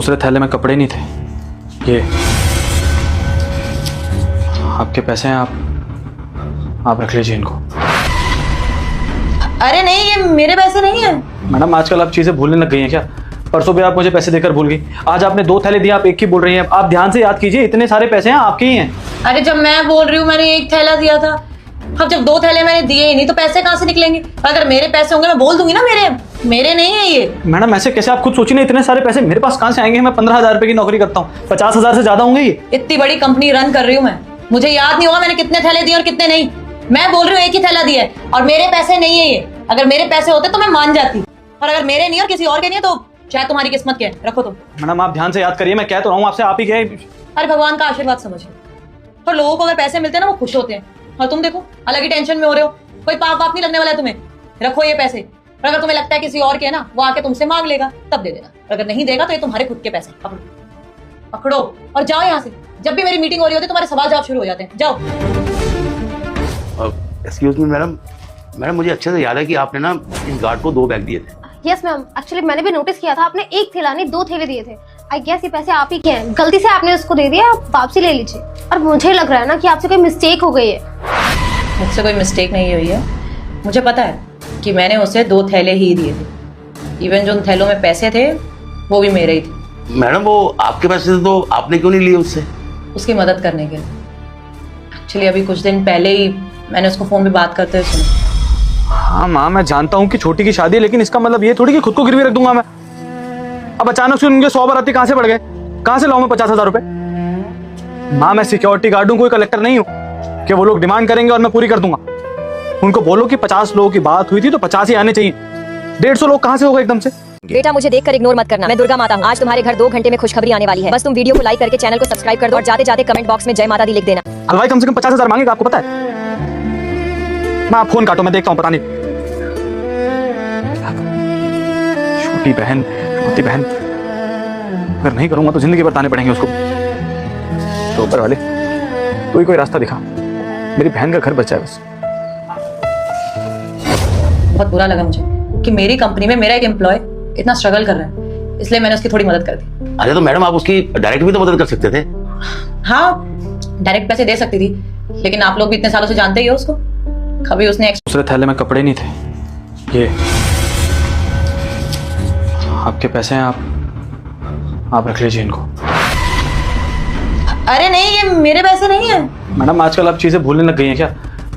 दूसरे थैले में कपड़े नहीं थे, ये आपके पैसे हैं, आप रख लीजिए इनको। अरे नहीं, ये मेरे पैसे नहीं है। मैडम आजकल आप चीजें भूलने लग गई हैं क्या? परसों भी आप मुझे पैसे देकर भूल गई, आज आपने 2 थैले दिए, आप एक ही बोल रही हैं। आप ध्यान से याद कीजिए, इतने सारे पैसे हैं आपके ही हैं। अरे जब मैं बोल रही हूँ मैंने 1 थैला दिया था, अब जब 2 थैले मैंने दिए ही नहीं तो पैसे कहाँ से निकलेंगे? अगर मेरे पैसे होंगे मैं बोल दूंगी ना मेरे नहीं है ये। मैडम ऐसे कैसे? आप खुद सोचिए ना, इतने सारे पैसे मेरे पास कहाँ से आएंगे? मैं 15,000 रुपए की नौकरी करता हूँ, 50,000 से ज्यादा होंगे ये। इतनी बड़ी कंपनी रन कर रही हूँ मैं, मुझे याद नहीं होगा मैंने कितने थैले दिए और कितने नहीं। मैं बोल रही हूँ 1 ही थैला दिया है और मेरे पैसे नहीं है ये। अगर मेरे पैसे होते तो मैं मान जाती, और अगर मेरे नहीं और किसी और के नहीं है तो शायद तुम्हारी किस्मत के है। रखो तुम। मैडम आप ध्यान से याद करिए, मैं कह तो रहा हूँ आपसे, आप ही गए। अरे भगवान का आशीर्वाद समझ लो। और लोगों को अगर पैसे मिलते हैं ना वो खुश होते हैं, और तुम देखो अलग ही टेंशन में हो रहे हो। कोई पाप वाप नहीं लगने वाला है तुम्हें। रखो ये पैसे, और अगर तुम्हें लगता है किसी और के है ना वो आके तुमसे मांग लेगा तब दे देना, और अगर नहीं देगा तो ये तुम्हारे खुद के पैसे। पकड़ो और जाओ यहाँ से। जब भी मेरी मीटिंग हो रही होती है तुम्हारे सवाल जवाब शुरू हो जाते हैं। जाओ। एक्सक्यूज मी मैडम मुझे अच्छे से याद है कि आपने ना इस गार्ड को 2 बैग दिए थे। यस मैम, एक्चुअली मैंने भी नोटिस किया था, आपने 1 थैला नहीं 2 थैले दिए थे। आई गेस ये पैसे आप ही के हैं, गलती से आपने उसको दे दिया, आप वापसी ले लीजिए। और मुझे लग रहा है ना कि आपसे कोई मिस्टेक हो गई है। मुझसे कोई मिस्टेक नहीं हुई है, मुझे पता है कि मैंने उसे 2 थैले ही दिए थे। इवन जो उन थैलों में पैसे थे वो भी मेरे ही थे। मैडम वो आपके पैसे थे तो आपने क्यों नहीं लिए उससे? उसकी मदद करने के लिए। एक्चुअली अभी कुछ दिन पहले ही मैंने उसको फोन पे बात करते हुए सुना। हाँ माँ, मैं जानता हूँ कि छोटी की शादी है, लेकिन इसका मतलब ये थोड़ी कि खुद को गिरवी रख दूंगा मैं। अब अचानक से उनके 100 बाराती कहाँ से बढ़ गए? कहाँ से लाऊं मैं 50,000 रुपए? माँ मैं सिक्योरिटी गार्ड हूँ, कोई कलेक्टर नहीं हूँ कि वो लोग डिमांड करेंगे और मैं पूरी कर दूंगा। उनको बोलो कि 50 लोगों की बात हुई थी तो 50 ही आने चाहिए। 150 लोग कहाँ से होगा एकदम से? बेटा मुझे देखकर इग्नोर मत करना, मैं दुर्गा माता हूँ। आज तुम्हारे घर 2 घंटे में खुशखबरी आने वाली है। बस तुम वीडियो को लाइक करके चैनल को सब्सक्राइब कर दो और जाते जाते कमेंट बॉक्स में जय माता दी लिख देना। हलवाई कम से कम 50,000 मांगेगा, आपको पता है? मैं आप फोन काटो, मैं देखता हूँ। पता नहीं छोटी बहन अगर नहीं करूंगा तो जिंदगी बताने पड़ेंगे उसको। तो ऊपर वाले कोई रास्ता दिखा, मेरी बहन का घर बच जाए बस। बहुत बुरा लगा मुझे कि मेरी कंपनी में मेरा एक एम्प्लॉय इतना स्ट्रगल कर रहा है, इसलिए मैंने उसकी थोड़ी मदद कर दी। अरे तो मैडम आप उसकी डायरेक्ट भी तो मदद कर सकते थे। हाँ डायरेक्ट पैसे दे सकती थी, लेकिन आप लोग भी इतने सालों से जानते ही हो उसको। कभी उसने दूसरे थैले में कपड़े नहीं थे, ये आपके पैसे हैं, आप रख लीजिए इनको। अरे नहीं, ये मेरे पैसे नहीं है। मैडम आजकल आप चीजें भूलने लग गई हैं क्या?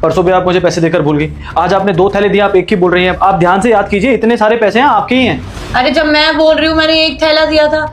परसों भी आप मुझे पैसे देकर भूल गई, आज आपने 2 थैले दिए, आप एक ही बोल रही हैं। आप ध्यान से याद कीजिए, इतने सारे पैसे हैं आपके ही हैं। अरे जब मैं बोल रही हूँ मैंने 1 थैला दिया था,